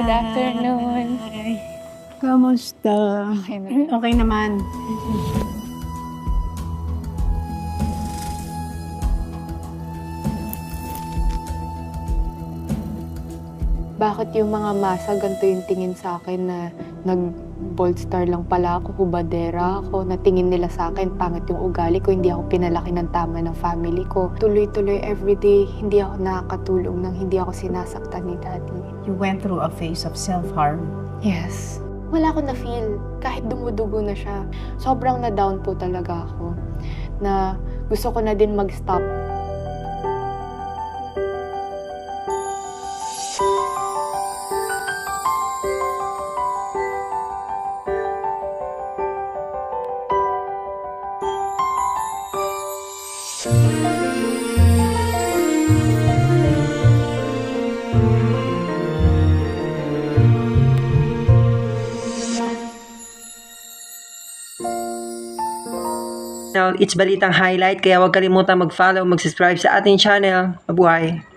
Good afternoon. Hi. Kamusta? Okay naman. Bakit yung mga masa ganito yung tingin sa akin na nag-bold star lang pala ako, hubadera ako, na tingin nila sa akin, pangit yung ugali ko, hindi ako pinalaki ng tama ng family ko. Tuloy-tuloy everyday, hindi ako nakakatulong nang hindi ako sinasaktan ni daddy. You went through a phase of self-harm. Yes. Wala ko na-feel, kahit dumudugo na siya. Sobrang na-down po talaga ako, na gusto ko na din mag-stop. It's Balitang Highlight, kaya huwag kalimutang mag-follow, mag-subscribe sa ating channel. Mabuhay!